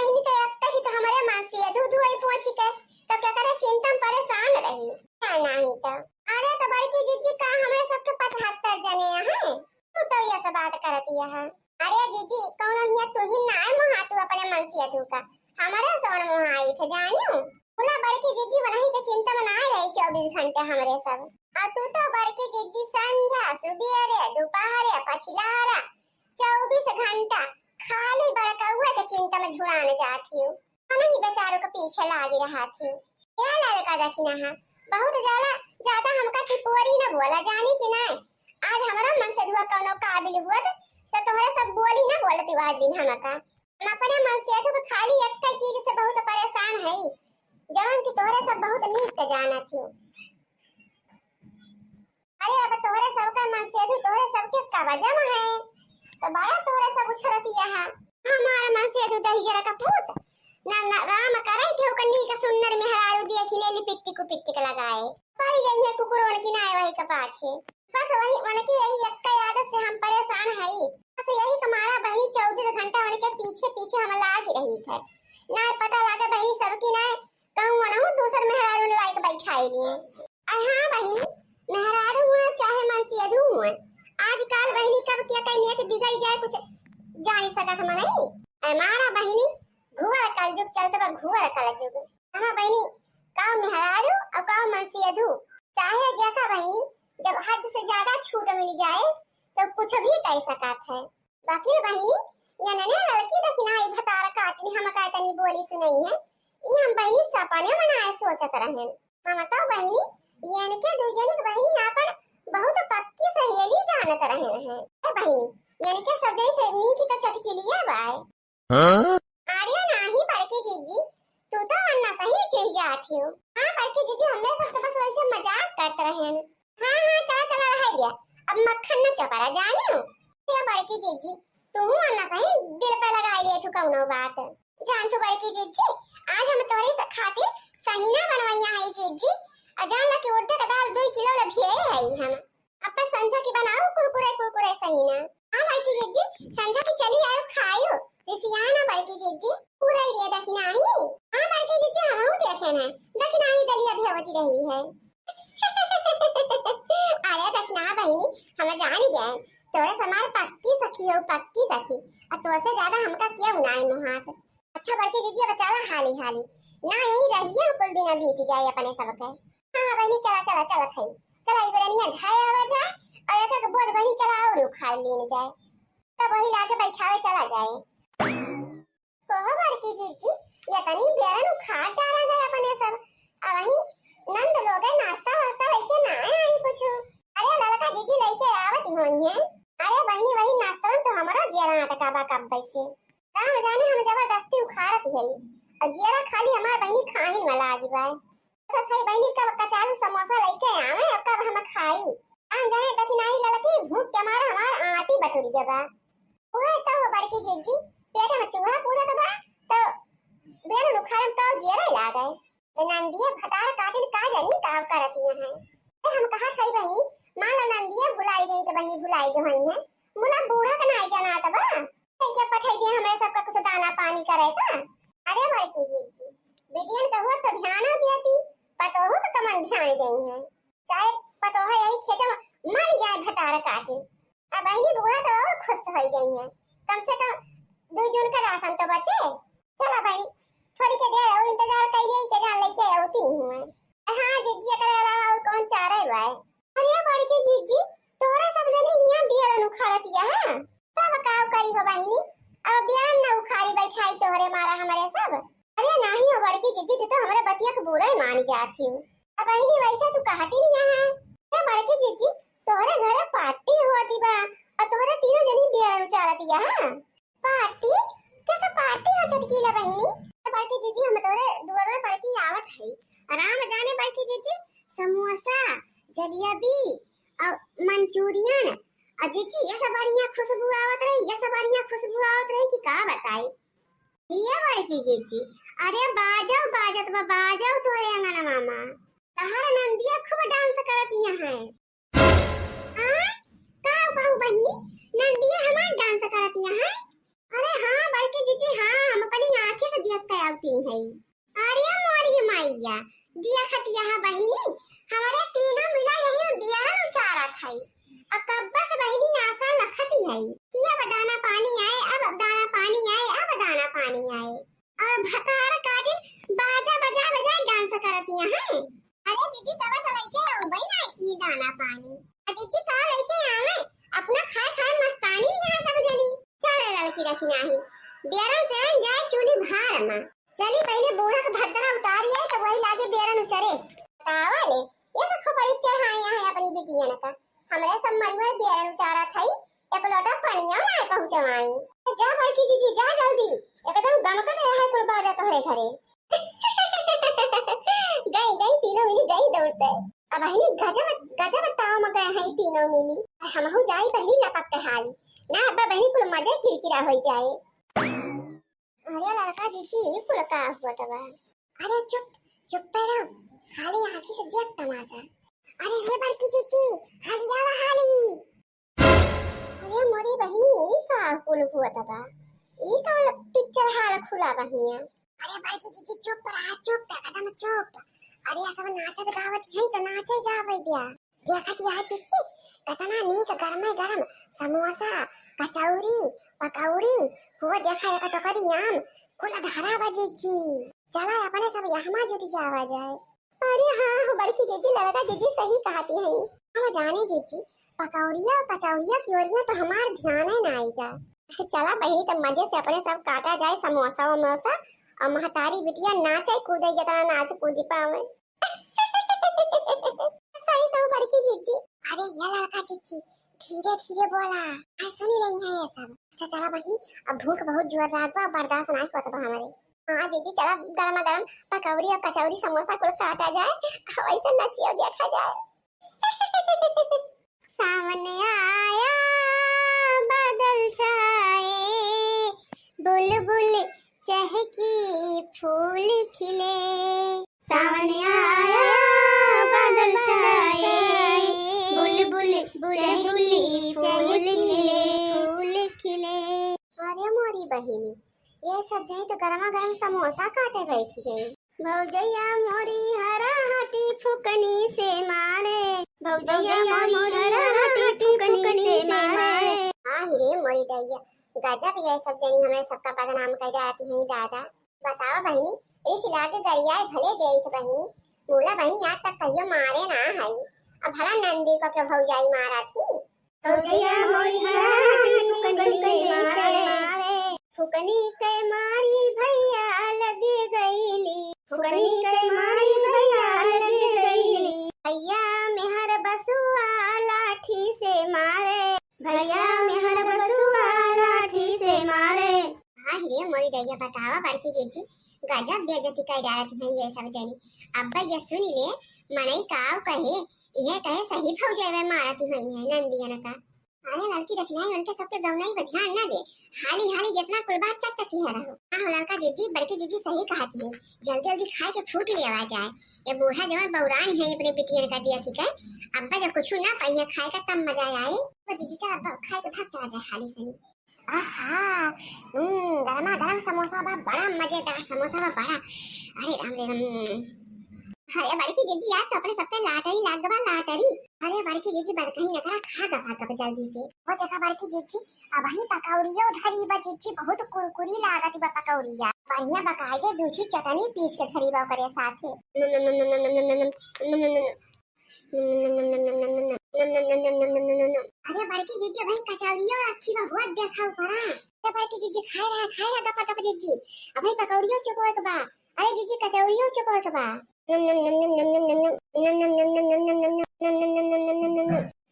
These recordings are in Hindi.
बहनी तो एक ही तो हमारे मासी है दूध वही पहुंची के तो क्या करे चिंता में परेशान रही नहीं तो अरे तो बड़की जीजी का हमारे सबके 75 जने हैं तू तो ये सब बात करती है। अरे जीजी कौन ये तू ही ना है मोहा तू अपने मासी तू का हमारे सोन मोहा आई थे जानियो बोला बड़की जीजी बनाई के चिंता में ना रही 24 घंटे हमारे सब और तू तो बड़की जीजी संध्या सुबेरे दोपहर पछिलारा 24 घंटा खाली बड़का हुआ के चिंता में झुराने जाती हूँ नहीं बेचारों के पीछे लागी रहा थी क्या लड़का देखना है बहुत ज्यादा हमका टिपोरी न बोला जानी कि नहीं आज हमारा मन से दुआ कोनो काबिल हुआ तो तोहरे सब बोली न बोलती आज दिन हमका हम अपने मन से तो खाली एक चीज से बहुत परेशान है जवन की तोहरे सब बहुत नीक जाना थी। अरे अब तोहरे सबका मन से तोहरे सबके का वजह है तो बड़ा तोहरे सब उछरतिया है हमारा मन से दही जरा का पूत ना राम करे क्यों कन्नी का सुन्नर में हरारू देख ले ली पिट्टी को लगाए पर यही है कुकुरों की ना वही का पाछे बस वही उनकी यही एक आदत से हम परेशान है बस यही हमारा बहनी 24 घंटा उनके पीछे पीछे हम लाग रही थे ना पता लगा बहनी सबकी ना कहूं ना दूसर में हरारू लाइक बैठाई लिए हां बहनी मेहरारू हुआ चाहे मनसी अधू हुआ आजकल बहनी कब क्या कहीं नियत बिगड़ जाए कुछ जान सका हम नहीं हमारा बहनी घुवर कल जुग चलते बा घुवर कल जुग हमारा बहनी काव मेहरारू और काव मनसी अधू चाहे जैसा बहनी जब हद से ज्यादा छूट मिल जाए तो कुछ भी कह सकत है बाकी बहनी या ने लड़की तो किनाई भतार काटनी हम का तनी बोली सुनई है ये हम बहनी सपने मनाए सोचत रहे हम तो बहनी ये इनके दुजने की बहनी यहाँ पर बहुत पक्की सहेली जानत रहे हैं बहनी ये इनके सब जैसे नी की तो चटकी लिया बाय अरे नहीं बड़की जीजी तू तो अन्ना सही चिढ़ जाती हो हाँ बड़की जीजी हमने सब तो बस वैसे मजाक करते रहे हैं हाँ चला रह गया अब मक्खन न चपारा जानी हो या बड़की जीजी तू अन्ना सही दिल पे लगाई ले तू कौनो बात जान तू बड़की जीजी आज हम तोरे खातिर सही ना बनवाइया है जीजी अजान ला के उड़े का दाल 2 किलो ला भिए है हम अब संजा की बनाओ कुरकुरे सही ना हाँ बड़की जीजी संजा की चली आयो खायो रिसियाना बड़की जीजी पूरा ही दखना ही हां बड़की जीजी हम देखे ना दखना ही दलिया भेवती रही है अरे दखना बहनी हम जान ही गए तोरे समार पक्की सखी और तो से ज्यादा हमका क्या उनाई मोहात अच्छा बड़की जीजी अब चला हाली ना यही रहिए कुल दिन बीत जाए अपने सबके हां बहनी चला खाई चला इबरनिया घाय आवा जाए और एक बोझ बहनी चला और खा लेने जाए तब वही लाके बैठावे चला जाए कहो बड़की जीजी ये तनी बेरन खा डाला गया अपने सब अब वही नंद लोग नाश्ता वास्ता लेके ना आई कुछ अरे लड़का जीजी लेके आवती होई है अरे बहनी वही नाश्ता तो हमारा जेरा अटका बा कब से राम जाने हम जबरदस्ती उखारत है और जेरा खाली हमार बहनी खाही में लागी बा तो खाई बहनी कब कचारू समोसा लेके आवे अब कब हम खाई हम जाने तक नहीं लड़की भूख के मारे हमार आती बटुरी जबा ओए तो बड़की जीजी पेट में चूहा कूदा तो बेरन उखाड़म तो जेरा ला गए नंदिया भतार काटिन का जानी काव करती है हम कहा सही बहनी माला नंदिया भुलाई गई तो बहनी भुलाई गई है मुला बूढ़ा का नहीं जाना तबा क्या पठाई दिया हमें सबका कुछ दाना पानी करेगा अरे बड़की जीजी बेटियन का हो तो ध्यान देती पतो हो तो कमन ध्यान देंगे चाहे पतो है यही खेत में मर जाए भतार काटिन अब बहनी बूढ़ा तो और खुश हो गई है कम से कम 2 जून का राशन तो बचे चला भाई थोड़ी के दे और इंतजार कर लिए के जान लेके होती नहीं हुआ हां जीजी के अलावा और कौन चाह रहे भाई अरे बड़की जीजी तोरा सब जने यहां बियान उखाड़तिया है तब काव करी हो बहनी अब बियान ना उखाड़ी बैठाई तोहरे मारा हमारे सब अरे नहीं हो बड़की जीजी तू तो हमारे बतिया को बुरा ही मान जाती हूं अब बहनी वैसे तू कहती नहीं यहां तो बड़की जीजी तोहरे घर पार्टी होती बा और तोहरे तीनों जनी बियान उचारतिया है पार्टी कैसे पार्टी हो चटकीला बहनी बड़की जीजी हम तोरे दुआर में पार्टी आवत है आराम जाने बड़की जीजी समोसा जलेबी और मंचूरियन और जीजी ये सब बढ़िया खुशबू आवत रही कि का बताई ये बड़की जीजी अरे बाजाओ तोरे अंगना मामा तहार नंदिया खूब डांस करती है हां का कहू बहनी नंदिया हमार डांस करती है अरे हाँ बड़की जीजी हाँ हम अपनी आंखें से होती है। अरे मोरी मैया दिया खतिया बहिनी हमारे तीनों मिला यही बियाह उचारा खाई अकब्बा से बहिनी आशा लखती है कि अब दाना पानी आए अब दाना पानी आए अब दाना पानी आए अब भकार काटे बाजा बजा बजा डांस करती हैं। अरे जीजी तब तो लइके उबई ना की दाना पानी जीजी का लइके आवे अपना खाए खाए मस्तानी यहां सब जनी चल लड़की रखी नाही बेरन से जाए चूली भार में चली पहले बूढ़ा का भद्रा उतारी है तो वही लागे बेरन उचरे तावले ये सब खपड़ी चढ़ाई है अपनी बिटिया ने का हमरे सब मरिवर बेरन उचारा थई एक लोटा पनिया ना पहुंचवाई जा बड़की दीदी जा जल्दी एकदम गमकत है कुल बाजा तोहरे घरे गई गई तीनों मिली गई दौड़ते अब ही गजब गजब ताव में गए हैं तीनों मिली हम हो जाई पहली लपक के हाल ना अब्बा बहनी कुल मजे किरकिरा हो जाए। अरे लड़का जीजी कुल का हुआ तबा अरे चुप चुप पे रहो खाली आंखी से देख तमाशा। अरे हे बड़की जीजी हलिया हाली अरे मोरी बहनी ई का कुल हुआ तबा ई का पिक्चर हाल खुला बहिया। अरे बड़की जीजी चुप रहा चुप एकदम चुप अरे सब नाचत गावत है तो नाचे गावे दिया देखत यह जीजी कतना नीक गरम गरम समोसा कचौरी पकौड़ी हुआ देखा एक टोकरी आम कुल धरा बजीजी चला अपने सब यहाँ जुट जावा जाए। अरे हाँ हो बड़की जीजी लड़का जीजी सही कहती है हम जाने जीजी पकौड़िया कचौड़िया क्योरिया तो हमार ध्यान ही ना आएगा चला बहनी तो मजे से अपने सब काटा जाए समोसा वमोसा और महतारी बिटिया नाचे कूदे जितना नाच कूद पावे सही तो बड़की जीजी। अरे ये लड़का जीजी धीरे धीरे बोला आई सुनी रही है ये सब अच्छा चला बहनी अब भूख बहुत जोर रात बा बर्दाश्त नहीं होता हमारे हाँ दीदी चला गरम गरम पकौड़ी और कचौड़ी समोसा को काटा जाए वैसे नचियो देखा जाए। सामने आया बादल छाए बुलबुल चहकी फूल खिले सामने आया बादल छाए बुलबुल चहकी फूल खिले। अरे मोरी बहिनी ये सब जाए तो गरमा गरम समोसा काटे बैठी गई भौजैया मोरी हरा हाटी फुकनी से मारे भौजैया मोरी हरा हाटी फुकनी से मारे। हाँ रे मोरी दैया गजब ये सब जनी हमें सबका बदनाम कर जाती है दादा। बताओ बहिनी इस लागे गरियाए भले गई थी बहिनी मूला बहिनी आज तक कहियो मारे ना है अब भला नंदी को क्यों भौजाई मारा थी भौजैया मोरी हरा हाटी फुकनी से मारे फुकनी के मारी भैया लगे गईली फुकनी के मारी भैया लगे गईली भैया मेहर बसुआ लाठी से मारे भैया मेहर बसुआ लाठी से मारे। हाँ रे मोरी दैया बतावा बड़की जीजी गजब बेइज्जती कर डालती है ये सब जनी अब्बा ये सुनी ले मनई काव कहे ये कहे सही भौजाई मारती हुई है नंदिया का। अरे लड़की रखना है उनके सबके गौनाई पर ध्यान ना दे हाली हाली जितना कुल बात चक तक ही है रहो। हाँ लड़का जीजी बड़की जीजी सही कहती है जल्दी जल्दी खाए के फूट ले आ जाए ये बूढ़ा जवान बौरान है अपने बिटिया का दिया की कह अब्बा जब कुछ ना पाइए खाए का तब मजा आए तो दीदी चल अब्बा खाए के भाग चला जाए हाली से। आहा गरमा गरम समोसा बा बड़ा मजेदार समोसा बा बड़ा अरे राम रे अरे बड़की जीजी यार तो अपने सबके लाटरी लागवा लाटरी अरे बड़की जीजी बड़ कहीं ना खा गवा जल्दी से वो देखा बड़की जीजी अब ही पकौड़िया धरी बा जीजी बहुत कुरकुरी लागत बा पकौड़िया बढ़िया बकायदे दूसरी चटनी पीस के धरी बा करे साथ अरे बड़की जीजी भाई कचौड़िया रखी बा हुआ देखा ऊपरा अरे बड़की जीजी खाए रहा दपा दपा जीजी अब भाई पकौड़िया चुकोए के बा अरे जीजी कचौड़िया चुकोए के बा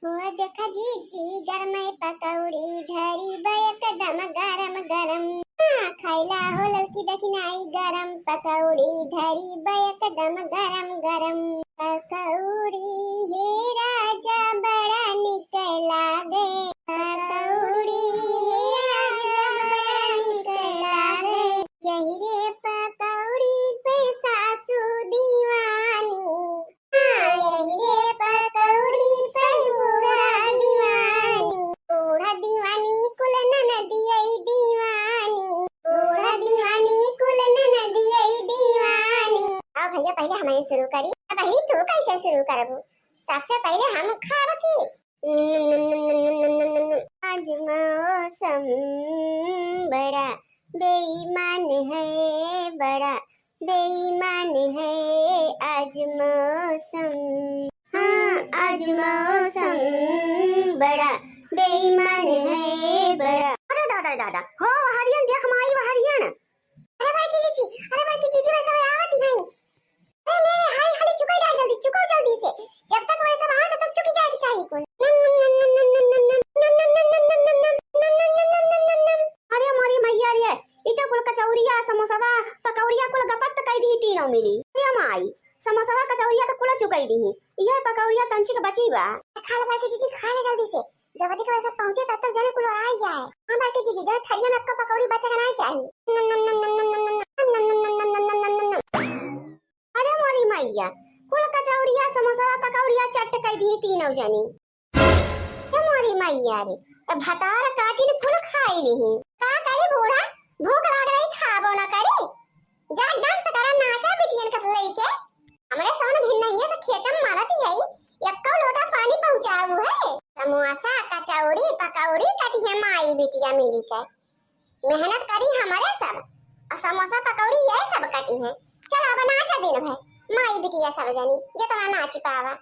वो देखा जीजी गरम पकौड़ी धरी एकदम गरम गरम खैला हो लड़की दखिनाई गरम पकौड़ी धरी एकदम गरम गरम पकौड़ी हे राजा बड़ा निकला गे पकौड़ी हे राजा बड़ा निकला गे यही रे पकौड़ी पे सासू दीवानी यही रे पकौड़ी पे बूढ़ा दीवानी कुल ननदिया दीवानी बूढ़ा दीवानी कुल ननदिया भैया पहले हमें शुरू करी, बहनी तू कैसे शुरू करबू? सबसे पहले हम खाब की। आज मौसम बड़ा बेईमान है, बड़ा बेईमान है आज मौसम। हाँ आज मौसम बड़ा बेईमान है बड़ा। अरे दादा दादा हो हरियन देख माई वो हरियन। अरे बड़की दीदी वैसे आवत है। अरे ले हाय हाय चुकाई डाल जल्दी, चुकाओ जल्दी से। जब तक वैसे वहां तब तक चुकी जाएगी चाहिए कुल। अरे मोरी मैया रे इतो कुल कचौरिया समोसावा पकौड़िया कुल गपत कई दी तीनों मिली। ये माई समोसावा कचौरिया तो कुल चुकाई दी। ये पकौड़िया तंचिक बची बा। खा ले बड़की दीदी खा ले जल्दी से। जब अधिक वैसे पहुंचे तब तक जाने कुल और आ जाए। हां बड़की दीदी जरा थरिया में आपका पकौड़ी बचा के नहीं चाहिए। अरे मोरी मैया कुल कचौरिया समोसावा पकौड़िया चट कई दी तीनों जनी। ये मोरी मैया रे अब भतार काटी ने फुल खाई ली। का करे बूढ़ा भूख लाग रही खाबो ना करे। जा डांस करा नाचा बिटियन का लइके। हमरे सोन भिन्न नहीं है तो खेतम मारती है। एक लोटा पानी पहुंचाऊ है। समोसा कचौड़ी पकौड़ी कटी है माई बिटिया मिली के। मेहनत करी हमारे सब और समोसा पकौड़ी ये सब कटी है। चल अब नाचा दिन भाई माई बिटिया सब जनी जितना नाच पावा।